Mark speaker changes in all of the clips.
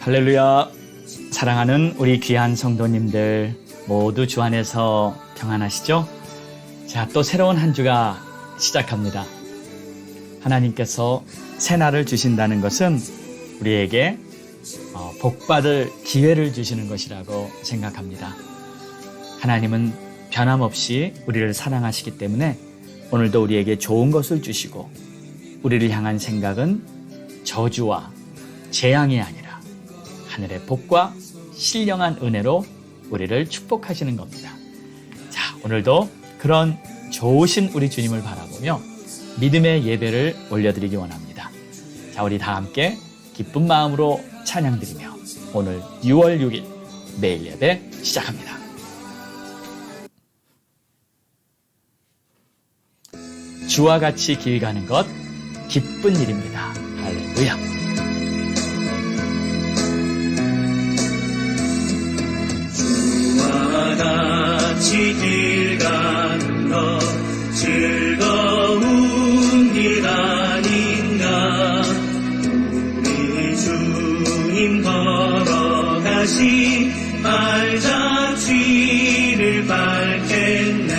Speaker 1: 할렐루야. 사랑하는 우리 귀한 성도님들 모두 주 안에서 평안하시죠? 자, 또 새로운 한 주가 시작합니다. 하나님께서 새날을 주신다는 것은 우리에게 복받을 기회를 주시는 것이라고 생각합니다. 하나님은 변함없이 우리를 사랑하시기 때문에 오늘도 우리에게 좋은 것을 주시고 우리를 향한 생각은 저주와 재앙이 아니라 하늘의 복과 신령한 은혜로 우리를 축복하시는 겁니다. 자, 오늘도 그런 좋으신 우리 주님을 바라보며 믿음의 예배를 올려드리기 원합니다. 자, 우리 다 함께 기쁜 마음으로 찬양드리며 오늘 6월 6일 매일 예배 시작합니다. 주와 같이 길 가는 것 기쁜 일입니다. 할렐루야.
Speaker 2: 주와 같이 길 가는 것 즐거운 일 아닌가. 우리 주님 걸어가신 발자취를 밟겠네.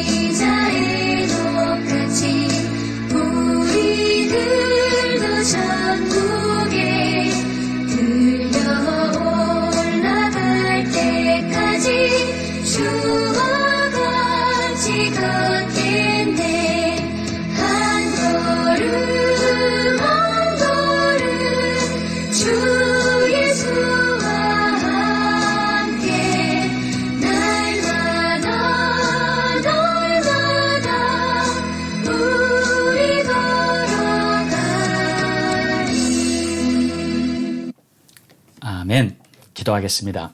Speaker 3: 선지자의 똑같이 우리들도 천국에 들려 올라갈 때까지 주와 같이 걷겠네. 한 걸음 한 걸음 주 예수와 함께 날마다 우리 걸어가리.
Speaker 1: 아멘. 기도하겠습니다.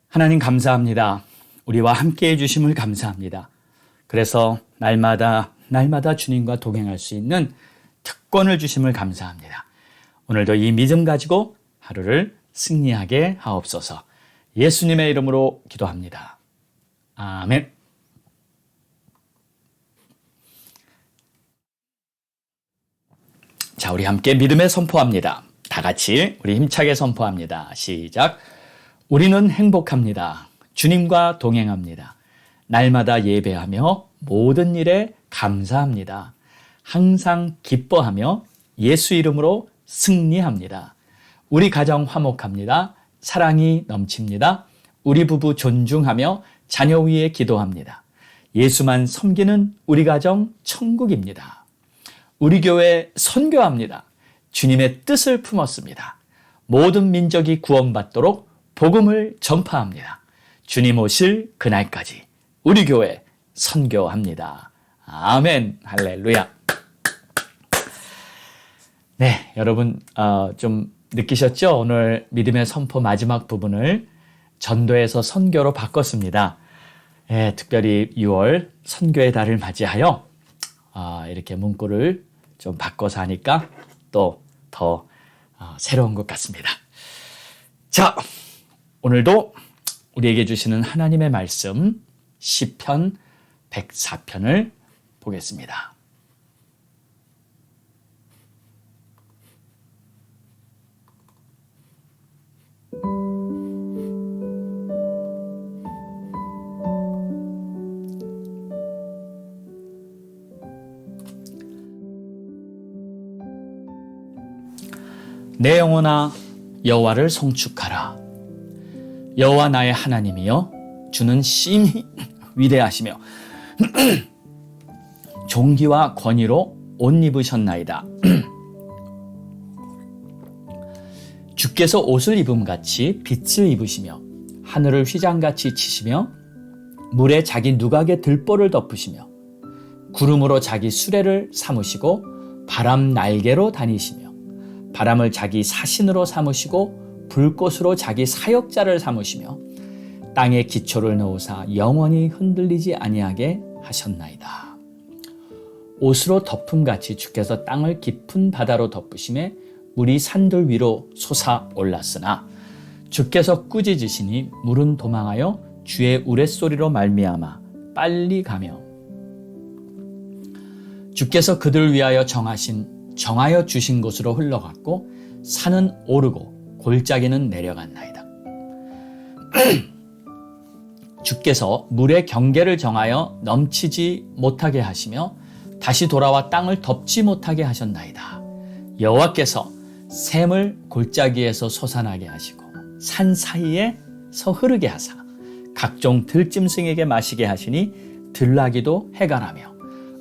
Speaker 1: 하나님 감사합니다. 우리와 함께해 주심을 감사합니다. 그래서 날마다 주님과 동행할 수 있는 특권을 주심을 감사합니다. 오늘도 이 믿음 가지고 하루를 승리하게 하옵소서. 예수님의 이름으로 기도합니다. 아멘. 자, 우리 함께 믿음에 선포합니다. 다 같이 우리 힘차게 선포합니다. 시작. 우리는 행복합니다. 주님과 동행합니다. 날마다 예배하며 모든 일에 감사합니다. 항상 기뻐하며 예수 이름으로 승리합니다. 우리 가정 화목합니다. 사랑이 넘칩니다. 우리 부부 존중하며 자녀 위에 기도합니다. 예수만 섬기는 우리 가정 천국입니다. 우리 교회 선교합니다. 주님의 뜻을 품었습니다. 모든 민족이 구원받도록 복음을 전파합니다. 주님 오실 그날까지 우리 교회 선교합니다. 아멘. 할렐루야. 네, 여러분 좀 느끼셨죠? 오늘 믿음의 선포 마지막 부분을 전도에서 선교로 바꿨습니다. 예, 특별히 6월 선교의 달을 맞이하여 이렇게 문구를 좀 바꿔서 하니까 또 더 새로운 것 같습니다. 자, 오늘도 우리에게 주시는 하나님의 말씀 시편 104편을 보겠습니다. 내 영혼아 여호와를 송축하라. 여호와 나의 하나님이여 주는 심히 위대하시며 존귀와 권위로 옷 입으셨나이다. 주께서 옷을 입음같이 빛을 입으시며 하늘을 휘장같이 치시며 물에 자기 누각의 들보를 덮으시며 구름으로 자기 수레를 삼으시고 바람 날개로 다니시며 바람을 자기 사신으로 삼으시고 불꽃으로 자기 사역자를 삼으시며 땅에 기초를 놓으사 영원히 흔들리지 아니하게 하셨나이다. 옷으로 덮음같이 주께서 땅을 깊은 바다로 덮으심에 물이 산들 위로 솟아 올랐으나 주께서 꾸짖으시니 물은 도망하여 주의 우레소리로 말미암아 빨리 가며 주께서 그들을 위하여 정하여 주신 곳으로 흘러갔고 산은 오르고 골짜기는 내려갔나이다. 주께서 물의 경계를 정하여 넘치지 못하게 하시며 다시 돌아와 땅을 덮지 못하게 하셨나이다. 여호와께서 샘을 골짜기에서 솟아나게 하시고 산 사이에서 흐르게 하사 각종 들짐승에게 마시게 하시니 들나귀도 해가라며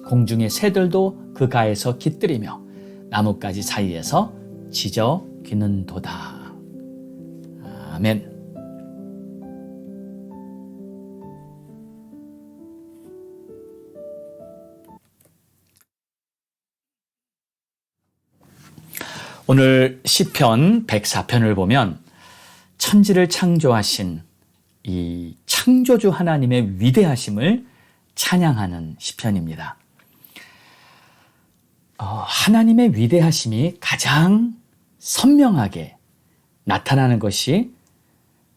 Speaker 1: 공중의 새들도 그 가에서 깃들이며 나뭇가지 사이에서 지저 귀는도다. 아멘. 오늘 시편 104편을 보면 천지를 창조하신 이 창조주 하나님의 위대하심을 찬양하는 시편입니다. 하나님의 위대하심이 가장 선명하게 나타나는 것이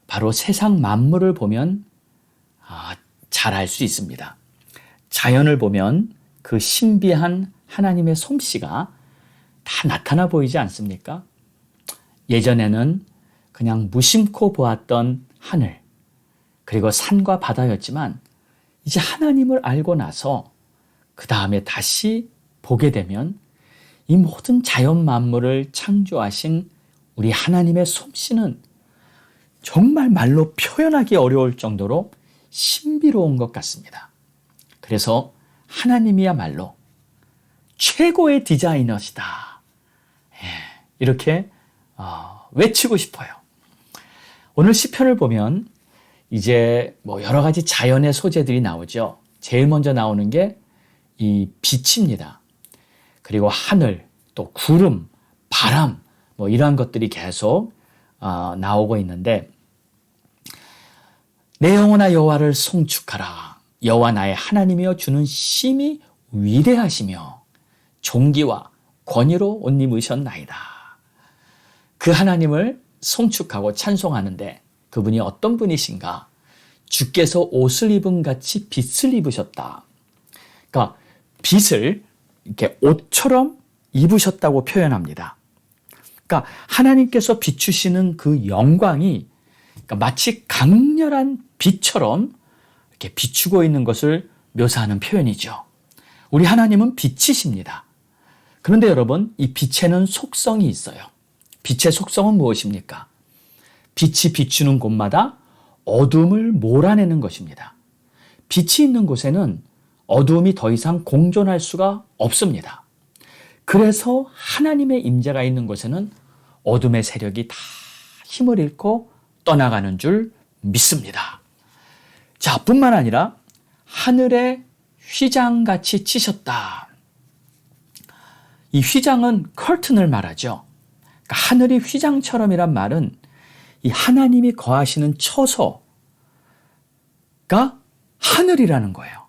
Speaker 1: 바로 세상 만물을 보면 잘 알 수 있습니다. 자연을 보면 그 신비한 하나님의 솜씨가 다 나타나 보이지 않습니까? 예전에는 그냥 무심코 보았던 하늘, 그리고 산과 바다였지만 이제 하나님을 알고 나서 그 다음에 다시 보게 되면 이 모든 자연 만물을 창조하신 우리 하나님의 솜씨는 정말 말로 표현하기 어려울 정도로 신비로운 것 같습니다. 그래서 하나님이야말로 최고의 디자이너시다. 이렇게 외치고 싶어요. 오늘 시편을 보면 이제 여러 가지 자연의 소재들이 나오죠. 제일 먼저 나오는 게 이 빛입니다. 그리고 하늘, 또 구름, 바람, 이러한 것들이 계속 나오고 있는데, 내 영혼아 여호와를 송축하라. 여호와 나의 하나님이여 주는 심히 위대하시며 존귀와 권위로 옷 입으셨나이다. 그 하나님을 송축하고 찬송하는데 그분이 어떤 분이신가? 주께서 옷을 입은 같이 빛을 입으셨다. 그러니까 빛을 이렇게 옷처럼 입으셨다고 표현합니다. 그러니까 하나님께서 비추시는 그 영광이 마치 강렬한 빛처럼 이렇게 비추고 있는 것을 묘사하는 표현이죠. 우리 하나님은 빛이십니다. 그런데 여러분, 이 빛에는 속성이 있어요. 빛의 속성은 무엇입니까? 빛이 비추는 곳마다 어둠을 몰아내는 것입니다. 빛이 있는 곳에는 어두움이 더 이상 공존할 수가 없습니다. 그래서 하나님의 임재가 있는 곳에는 어둠의 세력이 다 힘을 잃고 떠나가는 줄 믿습니다. 자, 뿐만 아니라 하늘에 휘장같이 치셨다. 이 휘장은 커튼을 말하죠. 그러니까 하늘이 휘장처럼이란 말은 이 하나님이 거하시는 처소가 하늘이라는 거예요.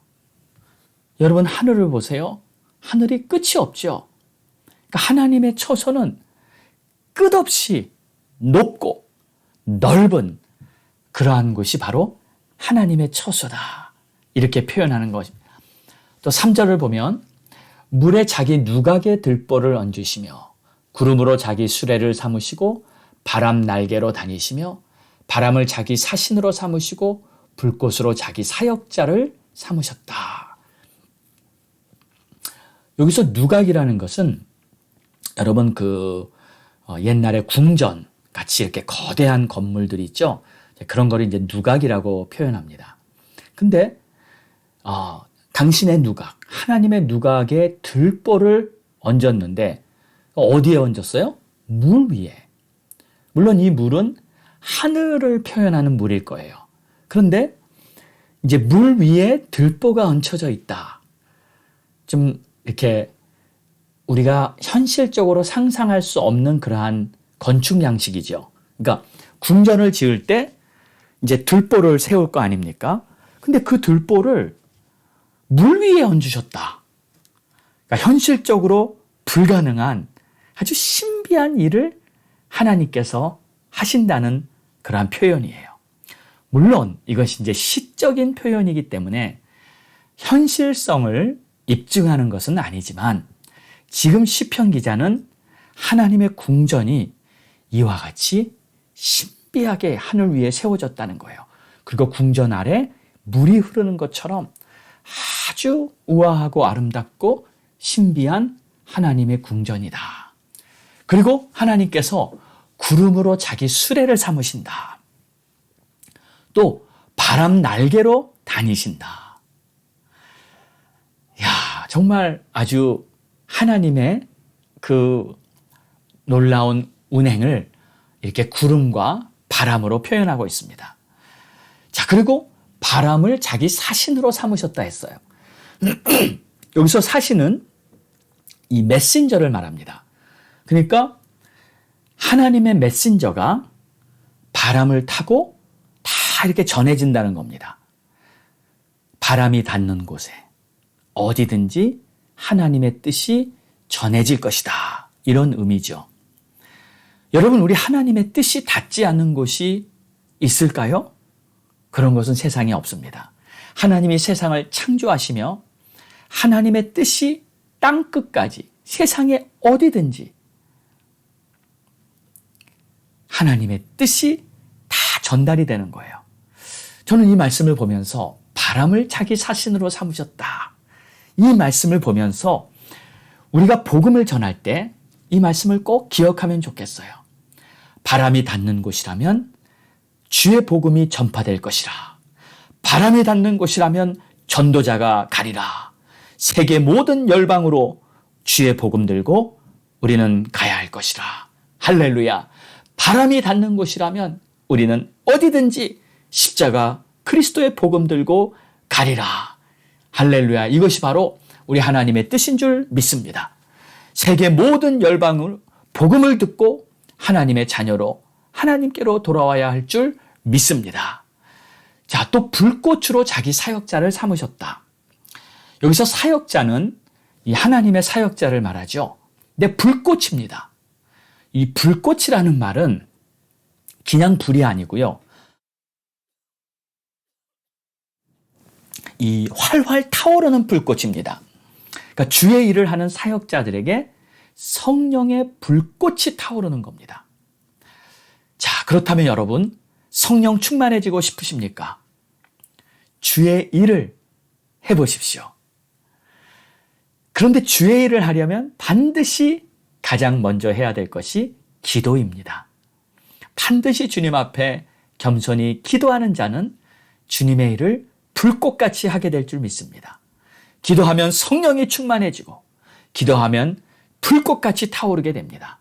Speaker 1: 여러분 하늘을 보세요. 하늘이 끝이 없죠. 그러니까 하나님의 처소는 끝없이 높고 넓은 그러한 곳이 바로 하나님의 처소다. 이렇게 표현하는 것입니다. 또 3절을 보면 물에 자기 누각의 들보를 얹으시며 구름으로 자기 수레를 삼으시고 바람 날개로 다니시며 바람을 자기 사신으로 삼으시고 불꽃으로 자기 사역자를 삼으셨다. 여기서 누각이라는 것은 여러분 옛날에 궁전 같이 이렇게 거대한 건물들이 있죠. 그런 거를 이제 누각이라고 표현합니다. 근데 당신의 누각, 하나님의 누각에 들보를 얹었는데 어디에 얹었어요? 물 위에. 물론 이 물은 하늘을 표현하는 물일 거예요. 그런데 이제 물 위에 들보가 얹혀져 있다. 좀 이렇게 우리가 현실적으로 상상할 수 없는 그러한 건축 양식이죠. 그러니까 궁전을 지을 때 이제 들보를 세울 거 아닙니까? 근데 그 들보를 물 위에 얹으셨다. 그러니까 현실적으로 불가능한 아주 신비한 일을 하나님께서 하신다는 그러한 표현이에요. 물론 이것이 이제 시적인 표현이기 때문에 현실성을 입증하는 것은 아니지만 지금 시편 기자는 하나님의 궁전이 이와 같이 신비하게 하늘 위에 세워졌다는 거예요. 그리고 궁전 아래 물이 흐르는 것처럼 아주 우아하고 아름답고 신비한 하나님의 궁전이다. 그리고 하나님께서 구름으로 자기 수레를 삼으신다. 또 바람 날개로 다니신다. 야, 정말 아주 하나님의 그 놀라운 운행을 이렇게 구름과 바람으로 표현하고 있습니다. 자, 그리고 바람을 자기 사신으로 삼으셨다 했어요. 여기서 사신은 이 메신저를 말합니다. 그러니까 하나님의 메신저가 바람을 타고 다 이렇게 전해진다는 겁니다. 바람이 닿는 곳에 어디든지 하나님의 뜻이 전해질 것이다. 이런 의미죠. 여러분, 우리 하나님의 뜻이 닿지 않는 곳이 있을까요? 그런 것은 세상에 없습니다. 하나님이 세상을 창조하시며 하나님의 뜻이 땅끝까지 세상에 어디든지 하나님의 뜻이 다 전달이 되는 거예요. 저는 이 말씀을 보면서 바람을 자기 사신으로 삼으셨다. 이 말씀을 보면서 우리가 복음을 전할 때 이 말씀을 꼭 기억하면 좋겠어요. 바람이 닿는 곳이라면 주의 복음이 전파될 것이라. 바람이 닿는 곳이라면 전도자가 가리라. 세계 모든 열방으로 주의 복음 들고 우리는 가야 할 것이라. 할렐루야. 바람이 닿는 곳이라면 우리는 어디든지 십자가 그리스도의 복음 들고 가리라. 할렐루야. 이것이 바로 우리 하나님의 뜻인 줄 믿습니다. 세계 모든 열방으로 복음을 듣고 하나님의 자녀로 하나님께로 돌아와야 할 줄 믿습니다. 자, 또 불꽃으로 자기 사역자를 삼으셨다. 여기서 사역자는 이 하나님의 사역자를 말하죠. 근데 불꽃입니다. 이 불꽃이라는 말은 그냥 불이 아니고요. 이 활활 타오르는 불꽃입니다. 그러니까 주의 일을 하는 사역자들에게 성령의 불꽃이 타오르는 겁니다. 자, 그렇다면 여러분, 성령 충만해지고 싶으십니까? 주의 일을 해보십시오. 그런데 주의 일을 하려면 반드시 가장 먼저 해야 될 것이 기도입니다. 반드시 주님 앞에 겸손히 기도하는 자는 주님의 일을 불꽃같이 하게 될 줄 믿습니다. 기도하면 성령이 충만해지고 기도하면 불꽃같이 타오르게 됩니다.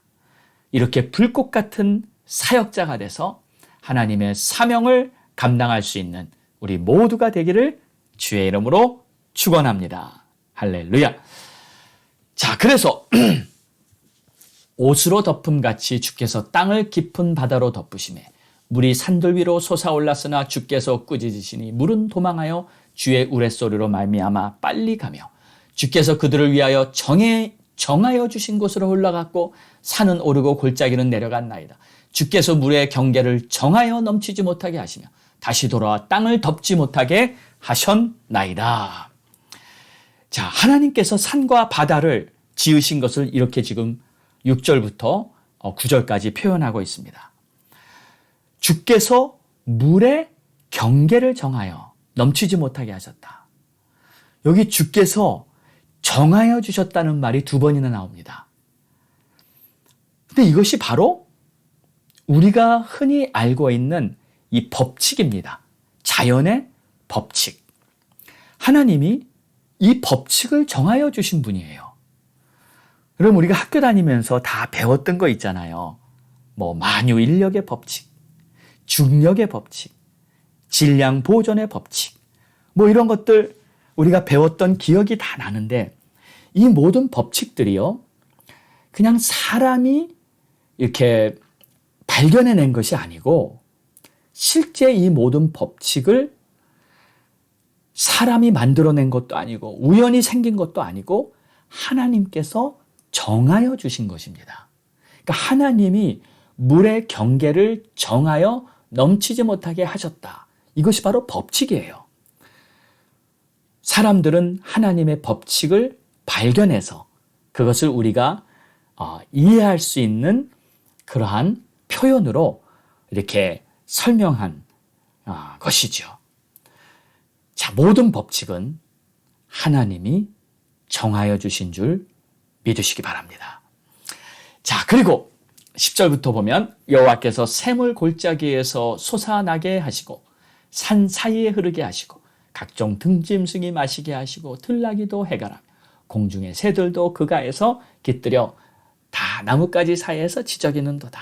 Speaker 1: 이렇게 불꽃 같은 사역자가 돼서 하나님의 사명을 감당할 수 있는 우리 모두가 되기를 주의 이름으로 축원합니다. 할렐루야. 자, 그래서 옷으로 덮음같이 주께서 땅을 깊은 바다로 덮으시매 물이 산들 위로 솟아올랐으나 주께서 꾸짖으시니 물은 도망하여 주의 우레소리로 말미암아 빨리 가며 주께서 그들을 위하여 정하여 주신 곳으로 올라갔고 산은 오르고 골짜기는 내려갔나이다. 주께서 물의 경계를 정하여 넘치지 못하게 하시며 다시 돌아와 땅을 덮지 못하게 하셨나이다. 자, 하나님께서 산과 바다를 지으신 것을 이렇게 지금 6절부터 9절까지 표현하고 있습니다. 주께서 물의 경계를 정하여 넘치지 못하게 하셨다. 여기 주께서 정하여 주셨다는 말이 2번이나 나옵니다. 근데 이것이 바로 우리가 흔히 알고 있는 이 법칙입니다. 자연의 법칙. 하나님이 이 법칙을 정하여 주신 분이에요. 그럼 우리가 학교 다니면서 다 배웠던 거 있잖아요. 뭐 만유인력의 법칙, 중력의 법칙, 질량 보존의 법칙, 뭐 이런 것들 우리가 배웠던 기억이 다 나는데 이 모든 법칙들이요, 그냥 사람이 이렇게 발견해낸 것이 아니고 실제 이 모든 법칙을 사람이 만들어낸 것도 아니고 우연히 생긴 것도 아니고 하나님께서 정하여 주신 것입니다. 그러니까 하나님이 물의 경계를 정하여 넘치지 못하게 하셨다. 이것이 바로 법칙이에요. 사람들은 하나님의 법칙을 발견해서 그것을 우리가 이해할 수 있는 그러한 표현으로 이렇게 설명한 것이죠. 자, 모든 법칙은 하나님이 정하여 주신 줄 믿으시기 바랍니다. 자, 그리고 10절부터 보면 여호와께서 샘을 골짜기에서 솟아나게 하시고 산 사이에 흐르게 하시고 각종 등짐승이 마시게 하시고 들나귀도 해가라며 공중의 새들도 그 가에서 깃들여 다 나뭇가지 사이에서 지저귀는도다.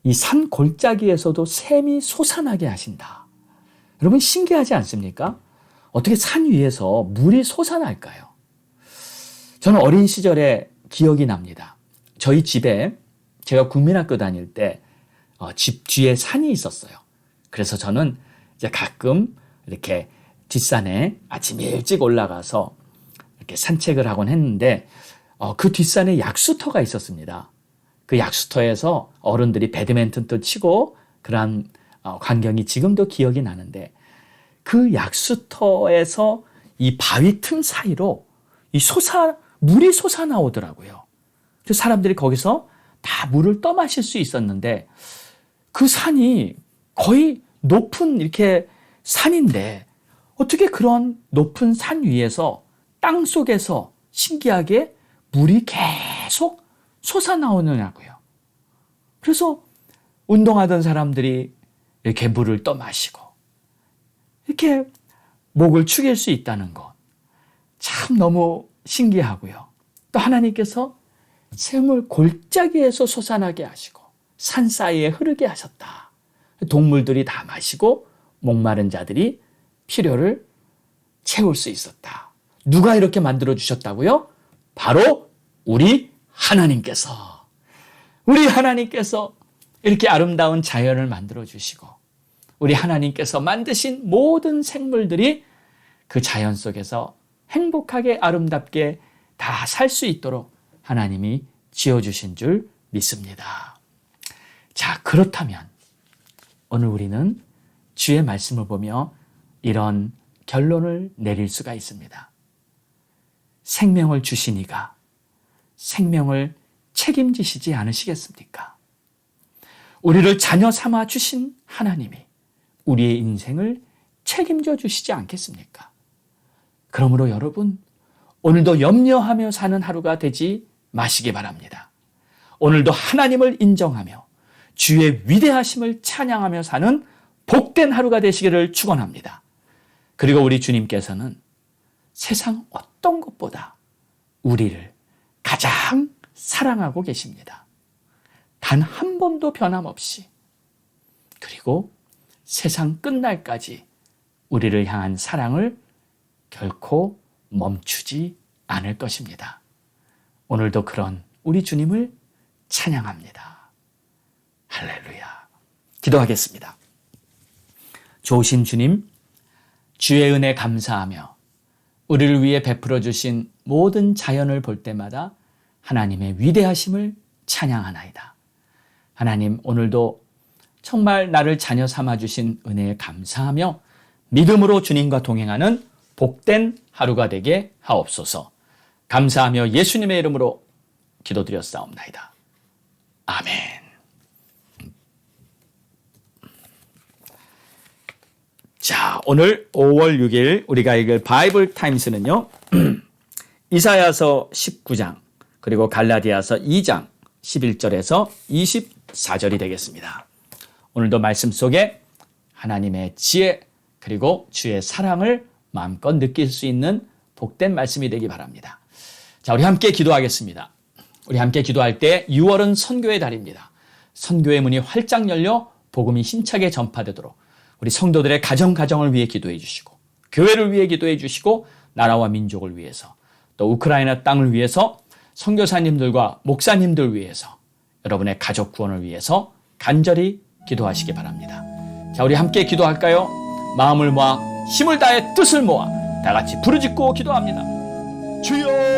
Speaker 1: 이 산 골짜기에서도 샘이 솟아나게 하신다. 여러분 신기하지 않습니까? 어떻게 산 위에서 물이 솟아날까요? 저는 어린 시절에 기억이 납니다. 저희 집에 제가 국민학교 다닐 때 집 뒤에 산이 있었어요. 그래서 저는 이제 가끔 이렇게 뒷산에 아침 일찍 올라가서 이렇게 산책을 하곤 했는데 그 뒷산에 약수터가 있었습니다. 그 약수터에서 어른들이 배드민턴도 치고 그런 광경이 지금도 기억이 나는데 그 약수터에서 이 바위 틈 사이로 물이 솟아나오더라고요. 그래서 사람들이 거기서 다 물을 떠마실 수 있었는데 그 산이 거의 높은 이렇게 산인데 어떻게 그런 높은 산 위에서 땅 속에서 신기하게 물이 계속 솟아나오느냐고요. 그래서 운동하던 사람들이 이렇게 물을 떠마시고 이렇게 목을 축일 수 있다는 것 참 너무 신기하고요. 또 하나님께서 샘을 골짜기에서 솟아나게 하시고 산 사이에 흐르게 하셨다. 동물들이 다 마시고 목마른 자들이 필요를 채울 수 있었다. 누가 이렇게 만들어 주셨다고요? 바로 우리 하나님께서 이렇게 아름다운 자연을 만들어 주시고 우리 하나님께서 만드신 모든 생물들이 그 자연 속에서 행복하게 아름답게 다 살 수 있도록 하나님이 지어주신 줄 믿습니다. 자, 그렇다면 오늘 우리는 주의 말씀을 보며 이런 결론을 내릴 수가 있습니다. 생명을 주신 이가 생명을 책임지시지 않으시겠습니까? 우리를 자녀 삼아 주신 하나님이 우리의 인생을 책임져 주시지 않겠습니까? 그러므로 여러분, 오늘도 염려하며 사는 하루가 되지 마시기 바랍니다. 오늘도 하나님을 인정하며 주의 위대하심을 찬양하며 사는 복된 하루가 되시기를 축원합니다. 그리고 우리 주님께서는 세상 어떤 것보다 우리를 가장 사랑하고 계십니다. 단 한 번도 변함없이, 그리고 세상 끝날까지 우리를 향한 사랑을 결코 멈추지 않을 것입니다. 오늘도 그런 우리 주님을 찬양합니다. 할렐루야. 기도하겠습니다. 좋으신 주님, 주의 은혜 감사하며 우리를 위해 베풀어 주신 모든 자연을 볼 때마다 하나님의 위대하심을 찬양하나이다. 하나님, 오늘도 정말 나를 자녀 삼아 주신 은혜에 감사하며 믿음으로 주님과 동행하는 복된 하루가 되게 하옵소서. 감사하며 예수님의 이름으로 기도드렸사옵나이다. 아멘. 자, 오늘 5월 6일 우리가 읽을 바이블 타임스는요. 이사야서 19장 그리고 갈라디아서 2장 11절에서 24절이 되겠습니다. 오늘도 말씀 속에 하나님의 지혜 그리고 주의 사랑을 마음껏 느낄 수 있는 복된 말씀이 되기 바랍니다. 자, 우리 함께 기도하겠습니다. 우리 함께 기도할 때 6월은 선교의 달입니다. 선교의 문이 활짝 열려 복음이 힘차게 전파되도록 우리 성도들의 가정을 위해 기도해 주시고 교회를 위해 기도해 주시고 나라와 민족을 위해서 또 우크라이나 땅을 위해서 선교사님들과 목사님들 위해서 여러분의 가족 구원을 위해서 간절히 기도하시기 바랍니다. 자, 우리 함께 기도할까요? 마음을 모아 힘을 다해 뜻을 모아 다 같이 부르짖고 기도합니다. 주여!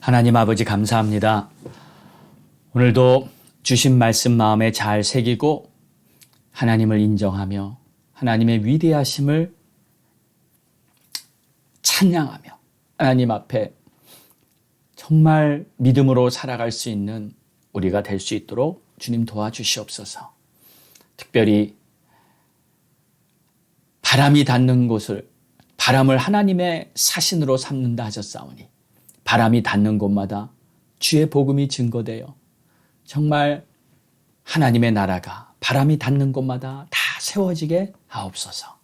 Speaker 1: 하나님 아버지 감사합니다. 오늘도 주신 말씀 마음에 잘 새기고 하나님을 인정하며 하나님의 위대하심을 찬양하며 하나님 앞에 정말 믿음으로 살아갈 수 있는 우리가 될 수 있도록 주님 도와주시옵소서. 특별히 바람이 닿는 곳을 바람을 하나님의 사신으로 삼는다 하셨사오니 바람이 닿는 곳마다 주의 복음이 증거되어 정말 하나님의 나라가 바람이 닿는 곳마다 다 세워지게 하옵소서.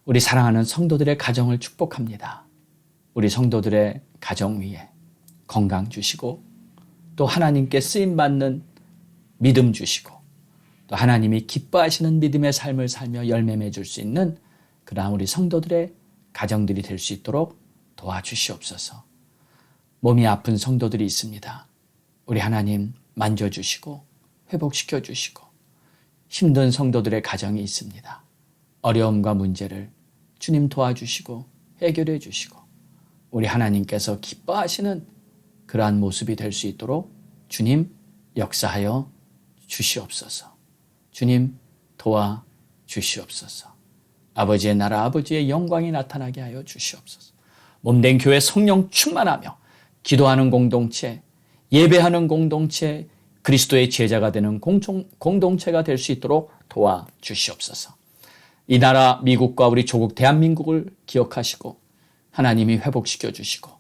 Speaker 1: 우리 사랑하는 성도들의 가정을 축복합니다. 우리 성도들의 가정 위에 건강 주시고 또 하나님께 쓰임받는 믿음 주시고 또 하나님이 기뻐하시는 믿음의 삶을 살며 열매 맺을 수 있는 그러한 우리 성도들의 가정들이 될 수 있도록 도와주시옵소서. 몸이 아픈 성도들이 있습니다. 우리 하나님 만져주시고 회복시켜 주시고 힘든 성도들의 가정이 있습니다. 어려움과 문제를 주님 도와주시고 해결해 주시고 우리 하나님께서 기뻐하시는 그러한 모습이 될 수 있도록 주님 역사하여 주시옵소서. 주님 도와주시옵소서. 아버지의 나라 아버지의 영광이 나타나게 하여 주시옵소서. 몸된 교회 성령 충만하며 기도하는 공동체, 예배하는 공동체, 그리스도의 제자가 되는 공동체가 될 수 있도록 도와주시옵소서. 이 나라 미국과 우리 조국 대한민국을 기억하시고 하나님이 회복시켜 주시고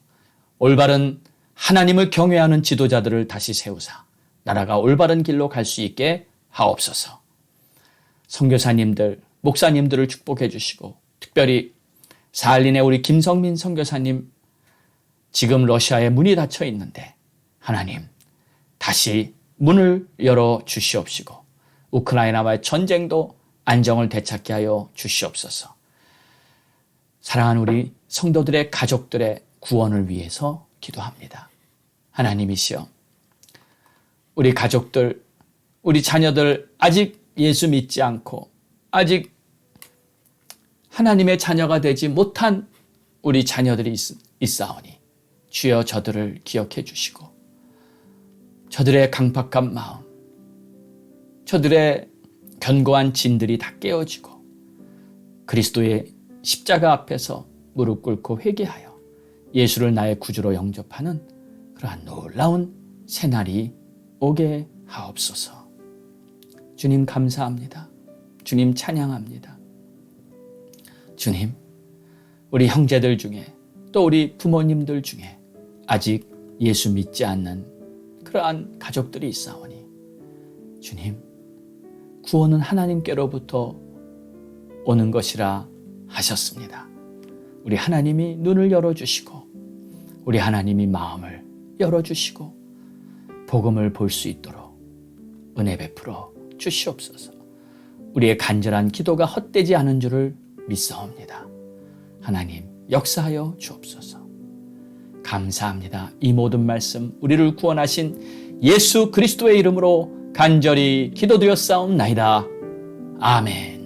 Speaker 1: 올바른 하나님을 경외하는 지도자들을 다시 세우사 나라가 올바른 길로 갈 수 있게 하옵소서. 선교사님들, 목사님들을 축복해 주시고 특별히 사할린의 우리 김성민 선교사님 지금 러시아에 문이 닫혀 있는데 하나님 다시 문을 열어 주시옵시고 우크라이나와의 전쟁도 안정을 되찾게 하여 주시옵소서. 사랑하는 우리 성도들의 가족들의 구원을 위해서 기도합니다. 하나님이시여 우리 가족들, 우리 자녀들 아직 예수 믿지 않고 아직 하나님의 자녀가 되지 못한 우리 자녀들이 있사오니 주여 저들을 기억해 주시고 저들의 강팍한 마음, 저들의 견고한 진들이 다 깨어지고 그리스도의 십자가 앞에서 무릎 꿇고 회개하여 예수를 나의 구주로 영접하는 그러한 놀라운 새날이 오게 하옵소서. 주님 감사합니다. 주님 찬양합니다. 주님, 우리 형제들 중에 또 우리 부모님들 중에 아직 예수 믿지 않는 그러한 가족들이 있사오니 주님, 구원은 하나님께로부터 오는 것이라 하셨습니다. 우리 하나님이 눈을 열어주시고 우리 하나님이 마음을 열어주시고 복음을 볼 수 있도록 은혜 베풀어 주시옵소서. 우리의 간절한 기도가 헛되지 않은 줄을 믿사옵니다. 하나님 역사하여 주옵소서. 감사합니다. 이 모든 말씀 우리를 구원하신 예수 그리스도의 이름으로 간절히 기도드렸사옵나이다. 아멘.